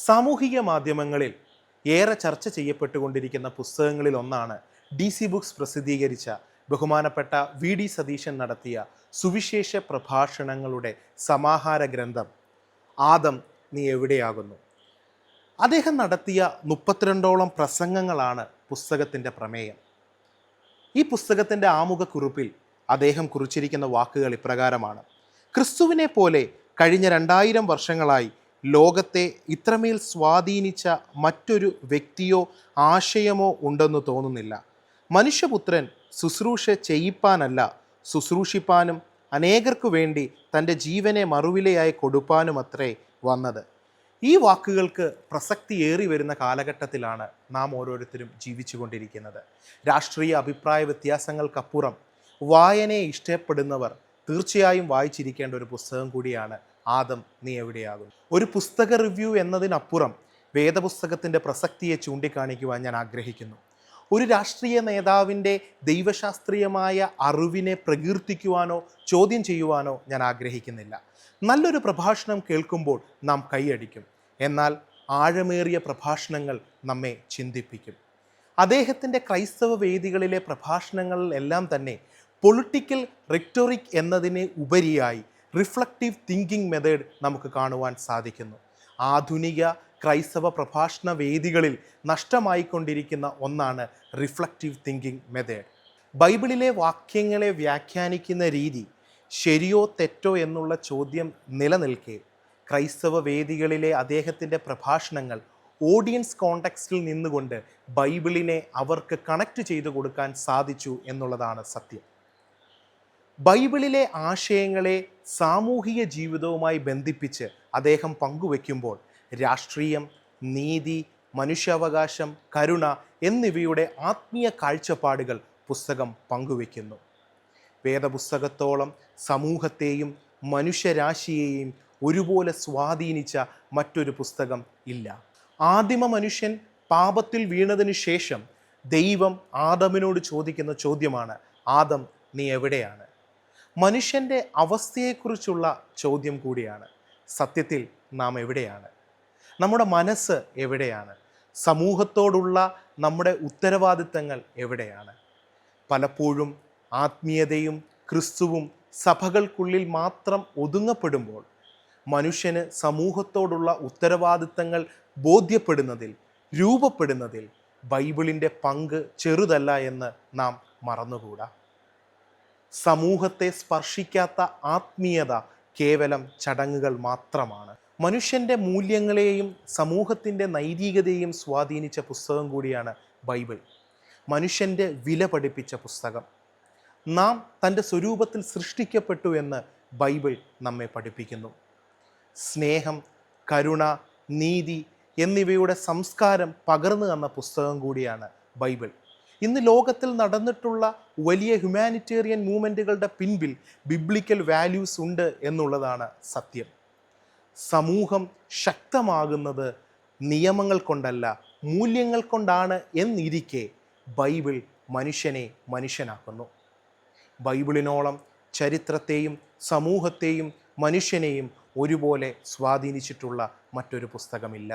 സാമൂഹിക മാധ്യമങ്ങളിൽ ഏറെ ചർച്ച ചെയ്യപ്പെട്ടുകൊണ്ടിരിക്കുന്ന പുസ്തകങ്ങളിൽ ഒന്നാണ് DC ബുക്സ് പ്രസിദ്ധീകരിച്ച ബഹുമാനപ്പെട്ട VD സതീശൻ നടത്തിയ സുവിശേഷ പ്രഭാഷണങ്ങളുടെ സമാഹാര ഗ്രന്ഥം ആദം നീ എവിടെയാകുന്നു. അദ്ദേഹം നടത്തിയ 32ഓളം പ്രസംഗങ്ങളാണ് പുസ്തകത്തിൻ്റെ പ്രമേയം. ഈ പുസ്തകത്തിൻ്റെ ആമുഖക്കുറിപ്പിൽ അദ്ദേഹം കുറിച്ചിരിക്കുന്ന വാക്കുകൾ ഇപ്രകാരമാണ്: ക്രിസ്തുവിനെ പോലെ കഴിഞ്ഞ 2000 വർഷങ്ങളായി ലോകത്തെ ഇത്രമേൽ സ്വാധീനിച്ച മറ്റൊരു വ്യക്തിയോ ആശയമോ ഉണ്ടെന്ന് തോന്നുന്നില്ല. മനുഷ്യപുത്രൻ ശുശ്രൂഷ ചെയ്യിപ്പാനല്ല, ശുശ്രൂഷിപ്പാനും അനേകർക്കു വേണ്ടി തൻ്റെ ജീവനെ മറുവിലയായി കൊടുപ്പാനുമത്രേ വന്നത്. ഈ വാക്കുകൾക്ക് പ്രസക്തിയേറി വരുന്ന കാലഘട്ടത്തിലാണ് നാം ഓരോരുത്തരും ജീവിച്ചു കൊണ്ടിരിക്കുന്നത്. രാഷ്ട്രീയ അഭിപ്രായ വ്യത്യാസങ്ങൾക്കപ്പുറം വായനയെ ഇഷ്ടപ്പെടുന്നവർ തീർച്ചയായും വായിച്ചിരിക്കേണ്ട ഒരു പുസ്തകം കൂടിയാണ് ആദം നീ എവിടെയാകുന്നു. ഒരു പുസ്തക റിവ്യൂ എന്നതിനപ്പുറം വേദപുസ്തകത്തിൻ്റെ പ്രസക്തിയെ ചൂണ്ടിക്കാണിക്കുവാൻ ഞാൻ ആഗ്രഹിക്കുന്നു. ഒരു രാഷ്ട്രീയ നേതാവിൻ്റെ ദൈവശാസ്ത്രീയമായ അറിവിനെ പ്രകീർത്തിക്കുവാനോ ചോദ്യം ചെയ്യുവാനോ ഞാൻ ആഗ്രഹിക്കുന്നില്ല. നല്ലൊരു പ്രഭാഷണം കേൾക്കുമ്പോൾ നാം കൈയടിക്കും, എന്നാൽ ആഴമേറിയ പ്രഭാഷണങ്ങൾ നമ്മെ ചിന്തിപ്പിക്കും. അദ്ദേഹത്തിൻ്റെ ക്രൈസ്തവ വേദികളിലെ പ്രഭാഷണങ്ങളിലെല്ലാം തന്നെ പൊളിറ്റിക്കൽ റെറ്റോറിക് എന്നതിന് ഉപരിയായി റിഫ്ലക്റ്റീവ് തിങ്കിങ് മെത്തേഡ് നമുക്ക് കാണുവാൻ സാധിക്കുന്നു. ആധുനിക ക്രൈസ്തവ പ്രഭാഷണ വേദികളിൽ നഷ്ടമായിക്കൊണ്ടിരിക്കുന്ന ഒന്നാണ് റിഫ്ലക്റ്റീവ് തിങ്കിങ് മെത്തേഡ്. ബൈബിളിലെ വാക്യങ്ങളെ വ്യാഖ്യാനിക്കുന്ന രീതി ശരിയോ തെറ്റോ എന്നുള്ള ചോദ്യം നിലനിൽക്കെ ക്രൈസ്തവ വേദികളിലെ അദ്ദേഹത്തിൻ്റെ പ്രഭാഷണങ്ങൾ ഓഡിയൻസ് കോണ്ടെക്സ്റ്റിൽ നിന്നുകൊണ്ട് ബൈബിളിനെ അവർക്ക് കണക്റ്റ് ചെയ്തു കൊടുക്കാൻ സാധിച്ചു എന്നുള്ളതാണ് സത്യം. ബൈബിളിലെ ആശയങ്ങളെ സാമൂഹിക ജീവിതവുമായി ബന്ധിപ്പിച്ച് അദ്ദേഹം പങ്കുവെക്കുമ്പോൾ രാഷ്ട്രീയം, നീതി, മനുഷ്യാവകാശം, കരുണ എന്നിവയുടെ ആത്മീയ കാഴ്ചപ്പാടുകൾ പുസ്തകം പങ്കുവെക്കുന്നു. വേദപുസ്തകത്തോളം സമൂഹത്തെയും മനുഷ്യരാശിയെയും ഒരുപോലെ സ്വാധീനിച്ച മറ്റൊരു പുസ്തകം ഇല്ല. ആദിമ മനുഷ്യൻ പാപത്തിൽ വീണതിനു ശേഷം ദൈവം ആദമിനോട് ചോദിക്കുന്ന ചോദ്യമാണ്: ആദം നീ എവിടെയാണ്? മനുഷ്യൻ്റെ അവസ്ഥയെക്കുറിച്ചുള്ള ചോദ്യം കൂടിയാണ്. സത്യത്തിൽ നാം എവിടെയാണ്? നമ്മുടെ മനസ്സ് എവിടെയാണ്? സമൂഹത്തോടുള്ള നമ്മുടെ ഉത്തരവാദിത്തങ്ങൾ എവിടെയാണ്? പലപ്പോഴും ആത്മീയതയും ക്രിസ്തുവും സഭകൾക്കുള്ളിൽ മാത്രം ഒതുങ്ങപ്പെടുമ്പോൾ മനുഷ്യന് സമൂഹത്തോടുള്ള ഉത്തരവാദിത്തങ്ങൾ ബോധ്യപ്പെടുന്നതിൽ, രൂപപ്പെടുന്നതിൽ ബൈബിളിൻ്റെ പങ്ക് ചെറുതല്ല എന്ന് നാം മറന്നുകൂടാ. സമൂഹത്തെ സ്പർശിക്കാത്ത ആത്മീയത കേവലം ചടങ്ങുകൾ മാത്രമാണ്. മനുഷ്യൻ്റെ മൂല്യങ്ങളെയും സമൂഹത്തിൻ്റെ നൈതികതയെയും സ്വാധീനിച്ച പുസ്തകം കൂടിയാണ് ബൈബിൾ. മനുഷ്യൻ്റെ വില പഠിപ്പിച്ച പുസ്തകം. നാം തൻ്റെ സ്വരൂപത്തിൽ സൃഷ്ടിക്കപ്പെട്ടു എന്ന് ബൈബിൾ നമ്മെ പഠിപ്പിക്കുന്നു. സ്നേഹം, കരുണ, നീതി എന്നിവയുടെ സംസ്കാരം പകർന്നു തന്ന പുസ്തകം കൂടിയാണ് ബൈബിൾ. ഇന്ന് ലോകത്തിൽ നടന്നിട്ടുള്ള വലിയ ഹ്യൂമാനിറ്റേറിയൻ മൂവ്മെൻറ്റുകളുടെ പിൻപിൽ ബിബ്ലിക്കൽ വാല്യൂസ് ഉണ്ട് എന്നുള്ളതാണ് സത്യം. സമൂഹം ശക്തമാകുന്നത് നിയമങ്ങൾ കൊണ്ടല്ല, മൂല്യങ്ങൾ കൊണ്ടാണ് എന്നിരിക്കെ ബൈബിൾ മനുഷ്യനെ മനുഷ്യനാക്കുന്നു. ബൈബിളിനോളം ചരിത്രത്തെയും സമൂഹത്തെയും മനുഷ്യനെയും ഒരുപോലെ സ്വാധീനിച്ചിട്ടുള്ള മറ്റൊരു പുസ്തകമില്ല.